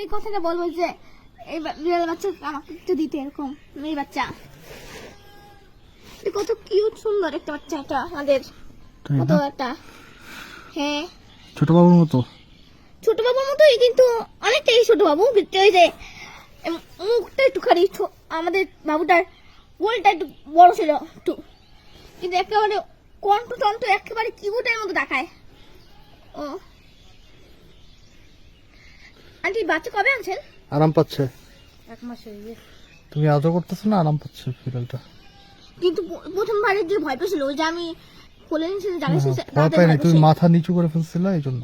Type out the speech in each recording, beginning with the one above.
এই কথাটা বলবো যে এই বিড়াল বাচ্চা আমাকে একটু দিতে, এরকম মেয়ে বাচ্চা কত কিউট সুন্দর একটা বাচ্চা, এটা আমাদের কত একটা, হ্যাঁ ছোট বাবুর মতো, ছোট বাবুর মতোই কিন্তু অনেকটাই ছোট বাবু। ওই যে মুখটা একটুখানি আমাদের বাবুটার গোলটা একটু বড় ছিল একটু, কিন্তু একেবারে কণ্ঠ টন্ঠ একেবারে কিউটের মতো দেখায়। ও আন্টি বাচ্চা কবে আনছেন? আরাম পাচ্ছে, 1 মাস হয়ে গেছে। তুমি আদর করতেছো না, আরাম পাচ্ছে বিড়ালটা। কিন্তু প্রথমবারে যে ভয় পেয়েছিল, ওই যে আমি কোলে নিয়েছি ভয় পাই না, তুমি মাথা নিচু করে ফেলছিলে এই জন্য।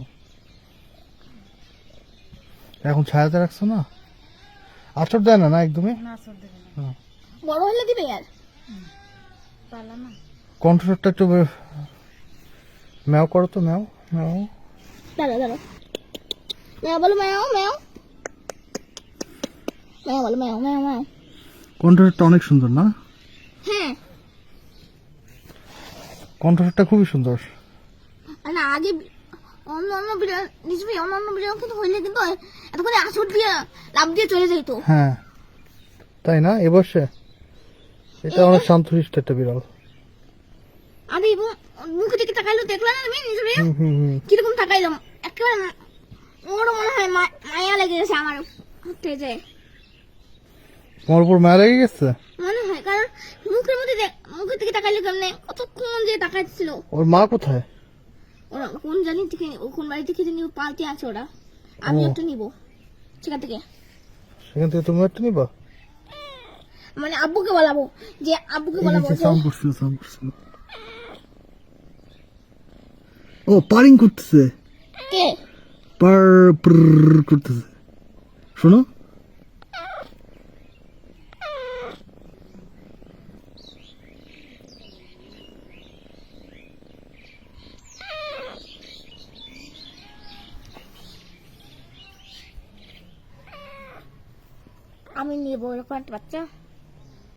এখন ছায়াতে রাখছো না, আচর দেয় না না একদমই, বড় হলে দিবে আর কণ্ঠটা একটু ম্যাও করো তো, ম্যাও ম্যাও, দাঁড়া দাঁড়া, ম্যাও বলো, ম্যাও ম্যাও ম্যাও বলো, ম্যাও ম্যাও ম্যাও। কণ্ঠটা অনেক সুন্দর না? হ্যাঁ কণ্ঠটা খুবই সুন্দর। না আগে অন্য বিড়াল নিশ্চয়ই অন্য বিড়াল কিন্তু হইলে কিন্তু এতক্ষণে আঁচড় দিয়ে লাভ দিয়ে চলে যেত। হ্যাঁ তাই না, এবসে এটা অনেক শান্তশিষ্ট একটা বিড়াল। আরে মুখে দিকে তাকাইলো, দেখলাম না তুমি নিজে কিরকম তাকাইলাম, একেবারে ওরও মনে হয় মায়া লেগে গেছে আমার হাতে, যে তোমার উপর মায়া লেগে গেছে মনে হয়, কারণ মুখের মুখের দিকে তাকাইলে কেমনে কতক্ষণ যে তাকাচ্ছিল। ওর মা কোথায়? ওরা কোন জানি থেকে, কোন বাড়ি থেকে জানি পালতে আছে ওরা। আমি একটা নিব সেখান থেকে তুমি একটা নিবা? মানে আব্বুকে বলাবো, যে আব্বুকে বলাবো ও পারিং করতেছে, কে পার করতেছে, শোনো আমি নেবো এরকম একটা বাচ্চা।